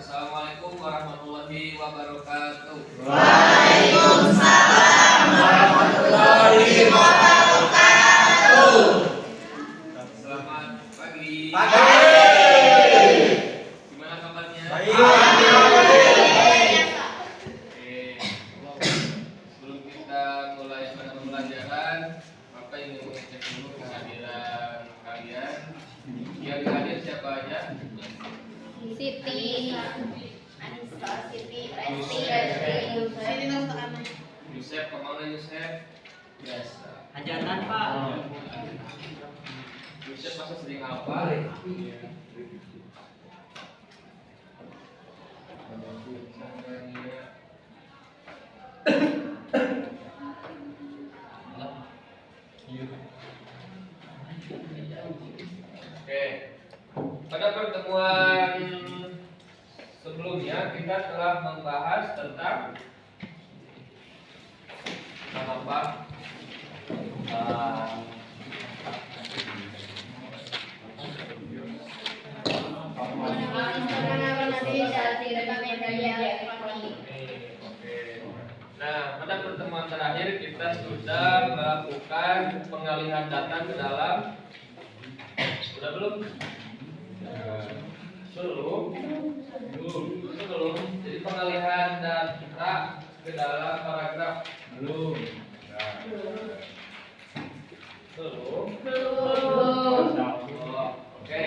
Assalamualaikum warahmatullahi wabarakatuh. Waalaikumsalam warahmatullahi wabarakatuh. Selamat pagi. Gimana kabarnya? Baik. Sebelum kita mulai pembelajaran, Bapak ingin mengecek dulu kehadiran kalian. Yang hadir siapa aja? Siti, Anissa, Siti, Resti, Yusef, kemana Yusef? Biasa. Hajatan Pak. Yusef masa sering hafal? Oke, pada pertemuan sebelumnya kita telah membahas tentang apa? Nah, pada pertemuan terakhir kita sudah melakukan pengalihan data ke dalam. Sudah belum? Belum. Jadi pengalihan data ke dalam paragraf. Belum. Oke.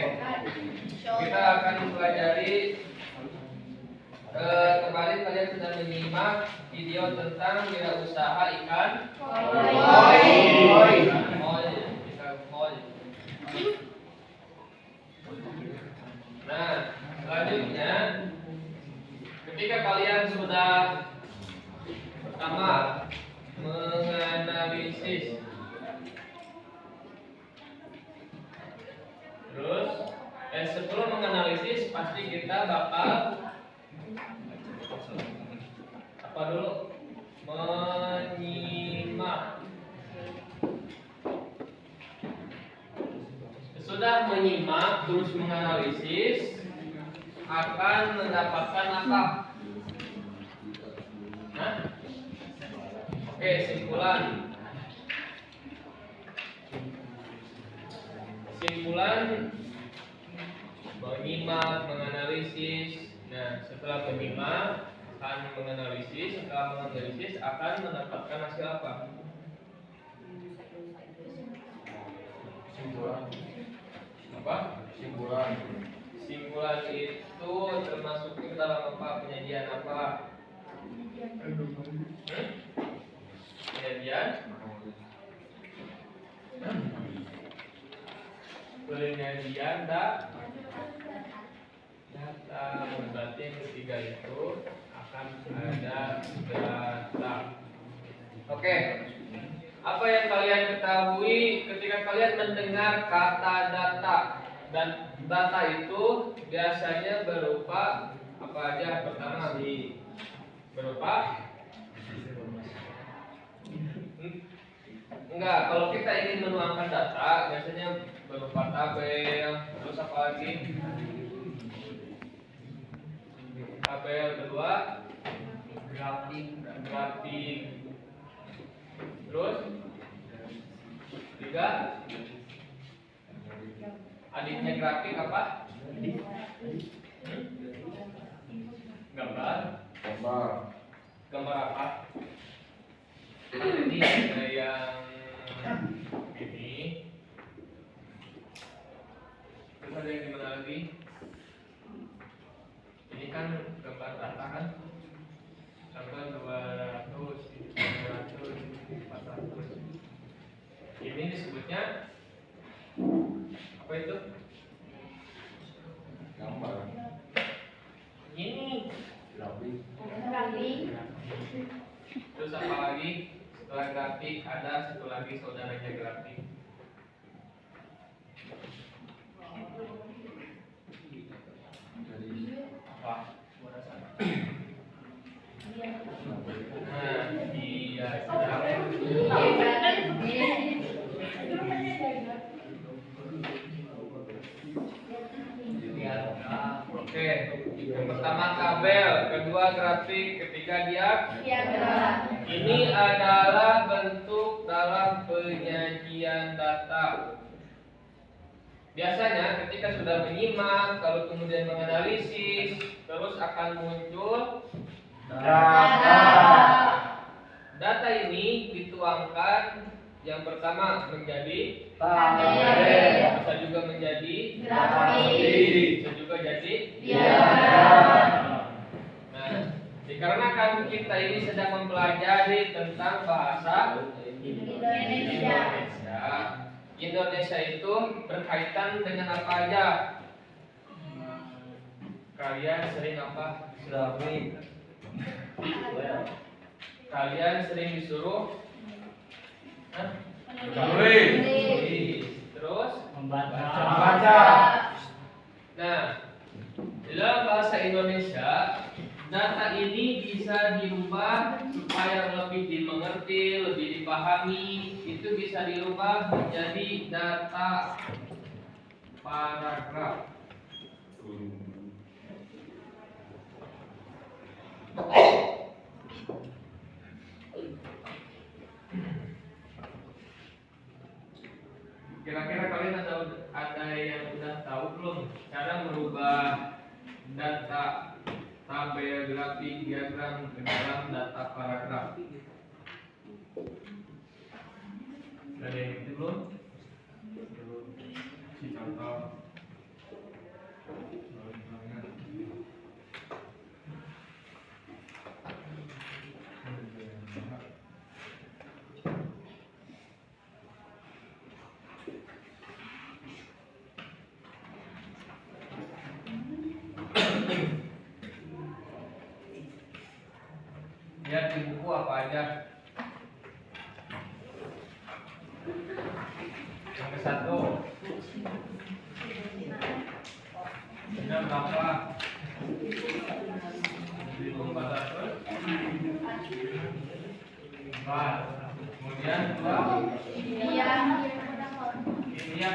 Kita akan mempelajari. Kemarin kalian sudah menyimak video tentang wirausaha ikan koi. Nah, selanjutnya ketika kalian sudah pertama menganalisis, terus sebelum menganalisis pasti kita bakal apa dulu? Menyimak. Sudah menyimak terus menganalisis akan mendapatkan apa? Nah, oke, simpulan menyimak, menganalisis. Nah, setelah menyimak akan menganalisis, setelah menganalisis akan mendapatkan hasil apa? Simpulan. Apa? Simpulan itu termasuk ke dalam apa? Penyajian apa? Penyajian data. Berarti yang ketiga itu akan ada data. Oke. Apa yang kalian ketahui ketika kalian mendengar kata data? Dan data itu biasanya berupa apa aja? Pertama berupa enggak, kalau kita ingin menuangkan data biasanya berupa tabel, terus apa lagi? Tabel kedua grafik. Terus tiga adiknya grafik apa? Gambar apa? Ini ada yang ini. Terus ada yang dimana lagi? Ini kan gambar data kan? Gambar 200, 300, 400. Ini disebutnya apa itu? Gambar. Ini grafik. Terus apa lagi? Setelah grafik ada satu lagi saudaranya grafik. Apa? Nah, iya. Oke, Yang pertama tabel, kedua grafik, ketiga diagram. Ini adalah bentuk dalam penyajian data. Biasanya ketika sudah menyimak, kalau kemudian menganalisis, terus akan muncul data ini dituangkan yang pertama menjadi Tabel. bisa juga menjadi Grafik. bisa juga jadi Diagram. Nah, dikarenakan kita ini sedang mempelajari tentang bahasa Indonesia. Indonesia itu berkaitan dengan apa aja? Kalian sering apa? Kalian sering disuruh Menulis. Terus Membaca. Nah, dalam bahasa Indonesia data ini bisa dirubah supaya lebih dimengerti, lebih dipahami. Itu bisa dirubah menjadi data paragraf. Kira-kira kalian ada yang sudah tahu belum cara merubah data tabel, grafik, diagram ke dalam data paragraf? Ada yang ngerti belum? Si contoh. Lihat di buku apa aja. Yang ke satu. Ini berapa? 1400. 4. Kemudian dua. India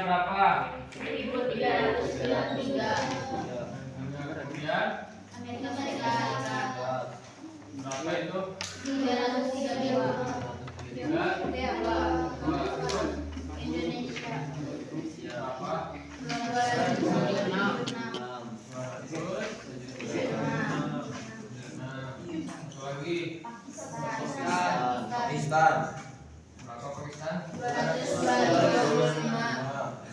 berapa? 1393. Kemudian Amerika Serikat berapa itu? 332. Tiga. Dua. Indonesia Berapa? 226. Terus. Satu lagi. Pakistan. Berapa Pakistan? 225.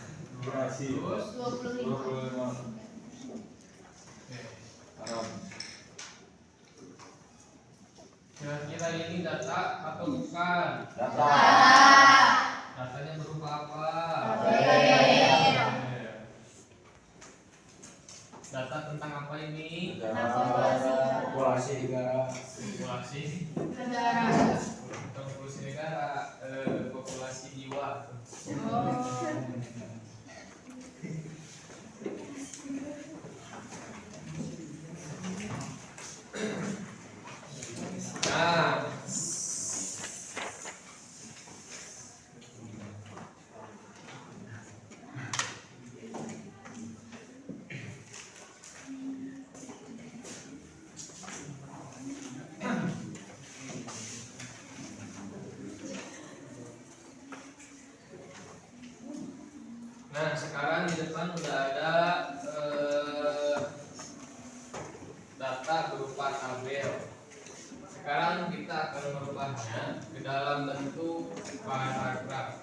Terus. 25. Kira-kira ini data atau bukan? Data. Datanya berupa apa? Tabel. Data tentang apa ini? Populasi negara. Populasi Negara. populasi negara, populasi jiwa. Nah, sekarang di depan udah ada data berupa tabel. Sekarang kita akan merubahnya ke dalam bentuk paragraf.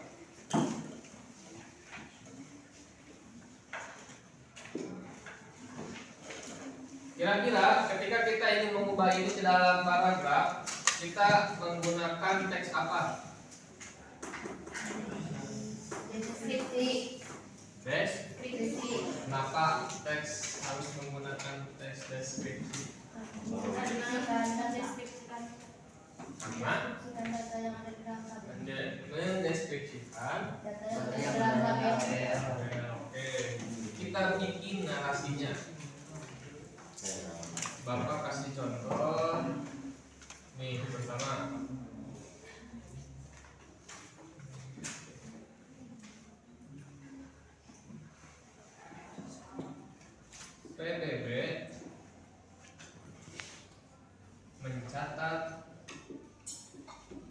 Kira-kira ketika kita ingin mengubah ini ke dalam paragraf, kita menggunakan teks apa? Deskripsi. Deskripsi. Kenapa teks harus menggunakan teks deskripsi? Karena mendeskripsikan Karena data yang ada di dalam tabel. mendeskripsikan Data yang ada di dalam tabel. Oke, kita bikin narasinya. Bapak kasih contoh. Nih pertama. PBB Data